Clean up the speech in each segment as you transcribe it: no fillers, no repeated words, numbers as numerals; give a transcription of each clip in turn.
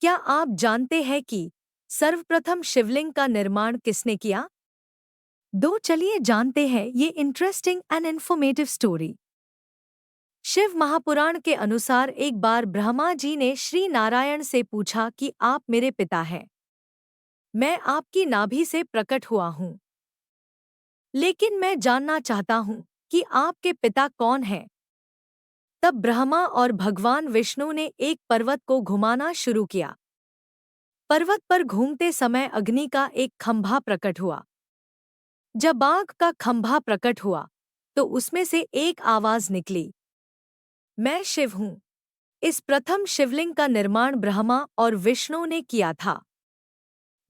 क्या आप जानते हैं कि सर्वप्रथम शिवलिंग का निर्माण किसने किया? दो चलिए जानते हैं ये interesting and informative story. Shiv Mahapuran के अनुसार एक बार ब्रह्मा जी ने श्री नारायण से पूछा कि आप मेरे पिता हैं। मैं आपकी नाभि से प्रकट हुआ हूँ, लेकिन मैं जानना चाहता हूँ कि आपके पिता कौन हैं। तब ब्रह्मा और भगवान विष्णु ने एक पर्वत को घुमाना शुरू किया। पर्वत पर घूमते समय अग्नि का एक खंभा प्रकट हुआ। जब आग का खंभा प्रकट हुआ तो उसमें से एक आवाज निकली, मैं शिव हूँ। इस प्रथम शिवलिंग का निर्माण ब्रह्मा और विष्णु ने किया था।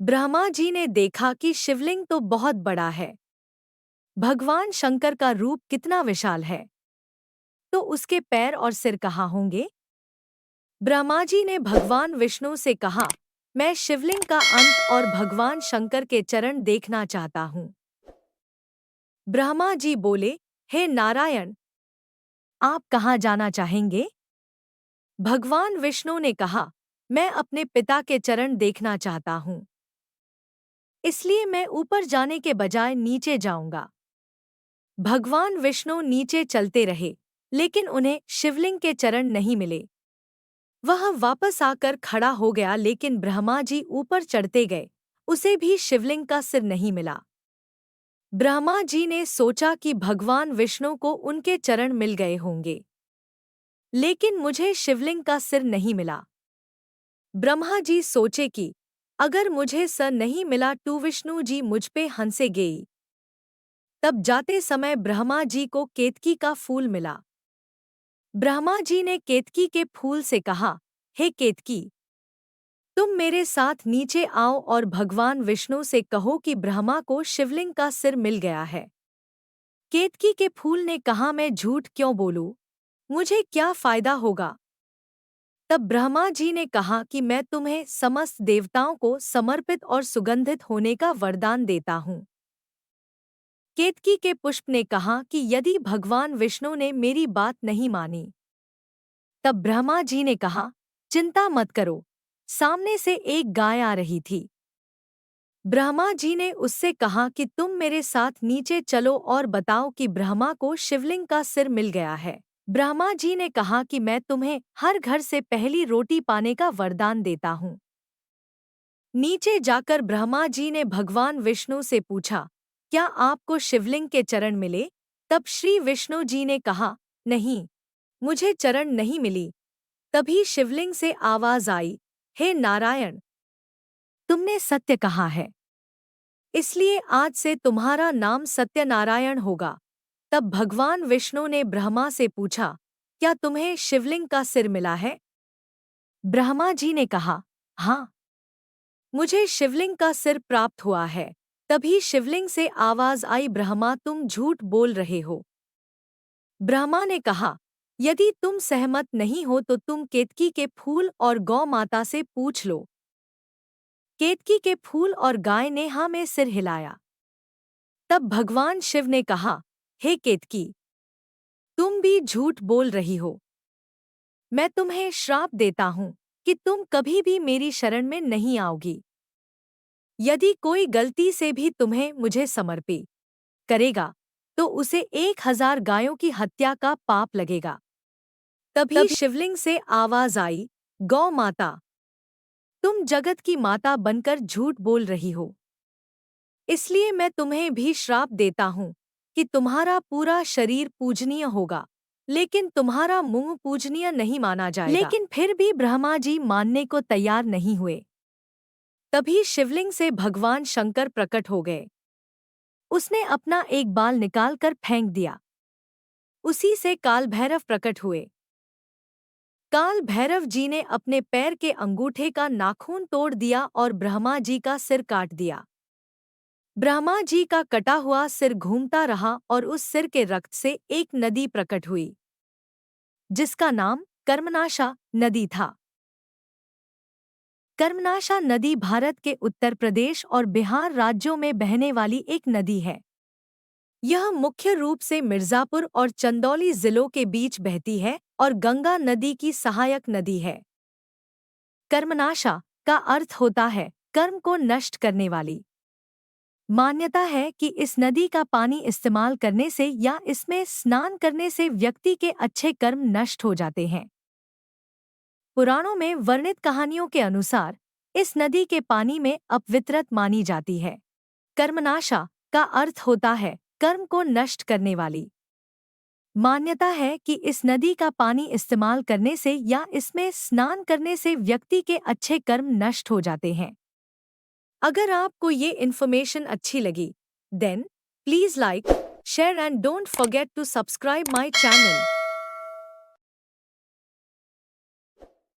ब्रह्मा जी ने देखा कि शिवलिंग तो बहुत बड़ा है, भगवान शंकर का रूप कितना विशाल है, तो उसके पैर और सिर कहाँ होंगे। ब्रह्मा जी ने भगवान विष्णु से कहा, मैं शिवलिंग का अंत और भगवान शंकर के चरण देखना चाहता हूँ। ब्रह्मा जी बोले, हे नारायण, आप कहाँ जाना चाहेंगे? भगवान विष्णु ने कहा, मैं अपने पिता के चरण देखना चाहता हूँ, इसलिए मैं ऊपर जाने के बजाय नीचे जाऊंगा। भगवान विष्णु नीचे चलते रहे, लेकिन उन्हें शिवलिंग के चरण नहीं मिले। वह वापस आकर खड़ा हो गया, लेकिन ब्रह्मा जी ऊपर चढ़ते गए, उसे भी शिवलिंग का सिर नहीं मिला। ब्रह्मा जी ने सोचा कि भगवान विष्णु को उनके चरण मिल गए होंगे, लेकिन मुझे शिवलिंग का सिर नहीं मिला। ब्रह्मा जी सोचे कि अगर मुझे सर नहीं मिला तो विष्णु जी मुझ पे हंसेंगे। तब जाते समय ब्रह्मा जी को केतकी का फूल मिला। ब्रह्मा जी ने केतकी के फूल से कहा, हे केतकी, तुम मेरे साथ नीचे आओ और भगवान विष्णु से कहो कि ब्रह्मा को शिवलिंग का सिर मिल गया है। केतकी के फूल ने कहा, मैं झूठ क्यों बोलूं, मुझे क्या फायदा होगा। तब ब्रह्मा जी ने कहा कि मैं तुम्हें समस्त देवताओं को समर्पित और सुगंधित होने का वरदान देता हूँ। केतकी के पुष्प ने कहा कि यदि भगवान विष्णु ने मेरी बात नहीं मानी। तब ब्रह्मा जी ने कहा, चिंता मत करो, सामने से एक गाय आ रही थी। ब्रह्मा जी ने उससे कहा कि तुम मेरे साथ नीचे चलो और बताओ कि ब्रह्मा को शिवलिंग का सिर मिल गया है। ब्रह्मा जी ने कहा कि मैं तुम्हें हर घर से पहली रोटी पाने का वरदान देता हूँ। नीचे जाकर ब्रह्मा जी ने भगवान विष्णु से पूछा, क्या आपको शिवलिंग के चरण मिले? तब श्री विष्णु जी ने कहा, नहीं, मुझे चरण नहीं मिली। तभी शिवलिंग से आवाज आई, हे नारायण, तुमने सत्य कहा है, इसलिए आज से तुम्हारा नाम सत्यनारायण होगा। तब भगवान विष्णु ने ब्रह्मा से पूछा, क्या तुम्हें शिवलिंग का सिर मिला है? ब्रह्मा जी ने कहा, हाँ, मुझे शिवलिंग का सिर प्राप्त हुआ है। तभी शिवलिंग से आवाज आई, ब्रह्मा तुम झूठ बोल रहे हो। ब्रह्मा ने कहा, यदि तुम सहमत नहीं हो तो तुम केतकी के फूल और गौ माता से पूछ लो। केतकी के फूल और गाय ने हाँ में सिर हिलाया। तब भगवान शिव ने कहा, हे केतकी, तुम भी झूठ बोल रही हो। मैं तुम्हें श्राप देता हूँ कि तुम कभी भी मेरी शरण में नहीं आओगी। यदि कोई गलती से भी तुम्हें मुझे समर्पित करेगा तो उसे 1000 गायों की हत्या का पाप लगेगा। तभी शिवलिंग से आवाज आई, गौ माता, तुम जगत की माता बनकर झूठ बोल रही हो, इसलिए मैं तुम्हें भी श्राप देता हूँ कि तुम्हारा पूरा शरीर पूजनीय होगा, लेकिन तुम्हारा मुंह पूजनीय नहीं माना जाएगा। लेकिन फिर भी ब्रह्मा जी मानने को तैयार नहीं हुए। तभी शिवलिंग से भगवान शंकर प्रकट हो गए। उसने अपना एक बाल निकालकर फेंक दिया। उसी से काल भैरव प्रकट हुए। काल भैरव जी ने अपने पैर के अंगूठे का नाखून तोड़ दिया और ब्रह्मा जी का सिर काट दिया। ब्रह्मा जी का कटा हुआ सिर घूमता रहा और उस सिर के रक्त से एक नदी प्रकट हुई, जिसका नाम कर्मनाशा नदी था। कर्मनाशा नदी भारत के उत्तर प्रदेश और बिहार राज्यों में बहने वाली एक नदी है। यह मुख्य रूप से मिर्जापुर और चंदौली जिलों के बीच बहती है और गंगा नदी की सहायक नदी है। कर्मनाशा का अर्थ होता है कर्म को नष्ट करने वाली। मान्यता है कि इस नदी का पानी इस्तेमाल करने से या इसमें स्नान करने से व्यक्ति के अच्छे कर्म नष्ट हो जाते हैं। पुराणों में वर्णित कहानियों के अनुसार इस नदी के पानी में अपवित्रत मानी जाती है। कर्मनाशा का अर्थ होता है कर्म को नष्ट करने वाली। मान्यता है कि इस नदी का पानी इस्तेमाल करने से या इसमें स्नान करने से व्यक्ति के अच्छे कर्म नष्ट हो जाते हैं। अगर आपको ये इन्फॉर्मेशन अच्छी लगी, then please like, share and don't forget to subscribe my channel.